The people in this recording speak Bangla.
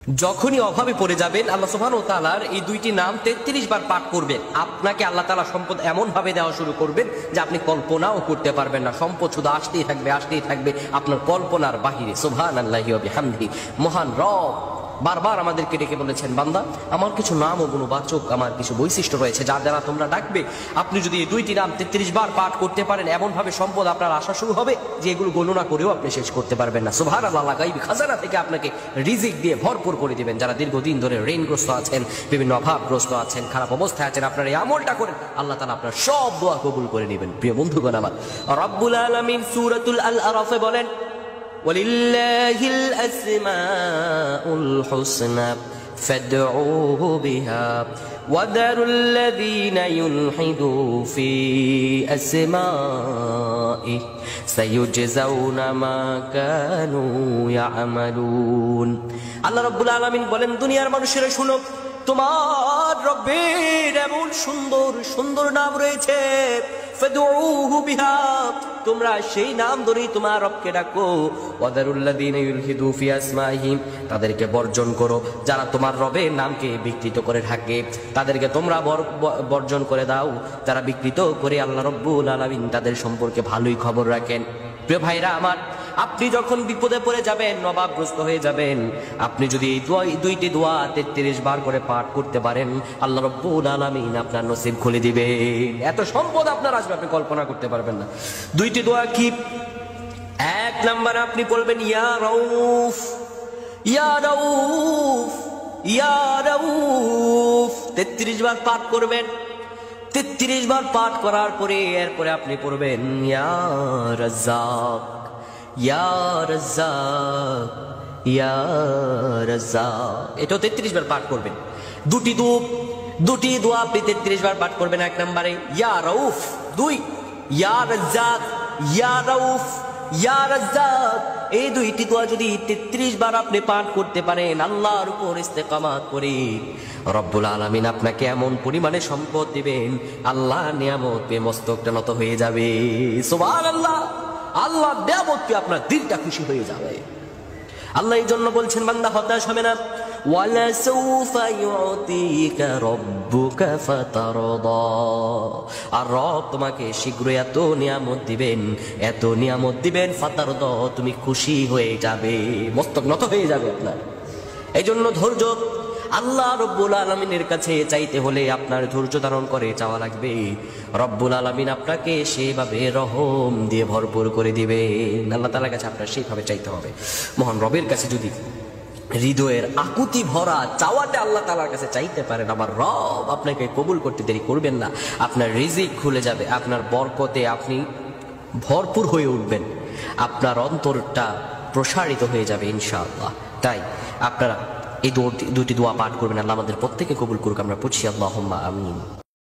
যখনই অভাবে পড়ে যাবেন আল্লাহ সুবহানাহু ওয়া তাআলার এই দুইটি নাম 33 বার পাঠ করবেন, আপনাকে আল্লাহ তাআলা সম্পদ এমন ভাবে দেওয়া শুরু করবেন যে আপনি কল্পনাও করতে পারবেন না। সম্পদ শুধু আসতেই থাকবে আপনার কল্পনার বাহিরে। সুবহানাল্লাহি ওয়া বিহামদিহি। মহান রব বারবার আমাদেরকে ডেকে বলেছেন, বান্দা আমার কিছু নাম ও গুণবাচক, আমার কিছু বৈশিষ্ট্য রয়েছে যার দ্বারা তোমরা ডাকবে। আপনি যদি এই দুইটি নাম 33 বার পাঠ করতে পারেন, এমন ভাবে সম্পদ আপনার আসা শুরু হবে যে এগুলো গণনা করেও আপনি শেষ করতে পারবেন না। সুবহানাল্লাহ। গায়বী খাজানা থেকে আপনাকে রিজিক দিয়ে ভরপুর করে দিবেন। যারা দীর্ঘদিন ধরে ঋণগ্রস্ত আছেন, বিভিন্ন অভাবগ্রস্ত আছেন, খারাপ অবস্থায় আছেন, আপনার এই আমলটা করেন, আল্লাহ তাআলা আপনার সব দোয়া কবুল করে নেবেন। প্রিয় বন্ধুগণ আমার, রব্বুল আলামিন সূরাতুল আল-আরাফে বলেন, ওয়ালিল্লাহিল আসমাউল হুসনা ফাদউহু বিহা ওয়াদারুল্লাযীনা ইউলহিদু ফি আসমাইহি সায়ুজজাউনা মা কানু ইয়ামালুন। আল্লাহ রাব্বুল আলামিন বলেন, দুনিয়ার মানুষেরা শুনো, তোমার রব্বের এমন সুন্দর সুন্দর নাম রয়েছে, ফাদউহু বিহা, তোমরা সেই নাম ধরেই তোমার রবকে ডাকো। ওয়াদারুল্লাযীনা ইউলহিদু ফি আসমাইহি, তাদেরকে বর্জন করো যারা তোমার রবের নামকে বিকৃত করে থাকে, তাদেরকে তোমরা বর্জন করে দাও যারা বিকৃত করে। আল্লাহ রাব্বুল আলামিন তাদের সম্পর্কে ভালোই খবর রাখেন। প্রিয় ভাইরা আমার, আপনি যখন বিপদে পড়ে যাবেন, অভাবগ্রস্ত হয়ে যাবেন, আপনি যদি এই দুইটি দোয়া 33 বার করে পাঠ করতে পারেন, আল্লাহ রাব্বুল আলামিন আপনার নসিব খুলে দিবেন। এত সম্পদ আপনার আসবে আপনি কল্পনা করতে পারবেন না। দুইটি দোয়া কি? এক নম্বরে আপনি বলবেন, ইয়া রাউফ ইয়া রাউফ ইয়া রাউফ, 33 বার পাঠ করবেন। 33 বার পাঠ করার পরে এরপরে আপনি পড়বেন, ইয়া রাজ্জাক ইয়া রাজ্জাক ইয়া রাজ্জাক। এটাও 33 বার পাঠ করবেন। দুটি দোয়া আপনি 33 বার পাঠ করবেন। এক নম্বরে ইয়া রাউফ, 2 ইয়া রাজ্জাক ইয়া রাউফ ইয়া রাজ্জাক। এই দুইটি দোয়া যদি 33 বার আপনি পাঠ করতে পারেন, আল্লাহর উপর ইস্তেকামাত করে, রব্বুল আলামিন আপনাকে এমন পরিমাণে সম্পদ দিবেন, আল্লাহ নিয়ামত পেয়ে মস্তকটা নত হয়ে যাবে। সুবহানাল্লাহ। আল্লাহ নিয়ামত পেয়ে আপনার দিলটা খুশি হয়ে যাবে। আল্লাহ এই জন্য বলছেন, বান্দা হতাশ হবে না। ওয়ালা সাউফা ইউতিকা রাব্বুকা ফাতারদা, আর রব তোমাকে শীঘ্রই এত নিয়ামত দিবেন, ফাতারদা, তুমি খুশি হয়ে যাবে, মস্তক নত হয়ে যাবে আপনার। এই জন্য ধৈর্য, আল্লাহ রব্বুল আলামিনের কাছে চাইতে হলে আপনার ধৈর্য ধারণ করে চাওয়া লাগবে। রব্বুল আলামিন আপনাকে সেভাবে রহম দিয়ে ভরপুর করে দিবেন। আল্লাহ তাআলার কাছে আপনার সেইভাবে চাইতে হবে। মহান রবের কাছে যদি হৃদয়ের আকুতি ভরা চাওয়াটা আল্লাহ তাআলার কাছে চাইতে পারেন, আমার রব আপনাকে কবুল করতে দেরি করবেন না। আপনার রিজিক খুলে যাবে, আপনার বরকতে আপনি ভরপুর হয়ে উঠবেন, আপনার অন্তরটা প্রসারিত হয়ে যাবে ইনশাআল্লাহ। তাই আপনারা এই দুটি দোয়া পাঠ করবেন। আল্লাহ আমাদের প্রত্যেকে কবুল করুক। আমরা পড়ছি আল্লাহুম্মা আমিন।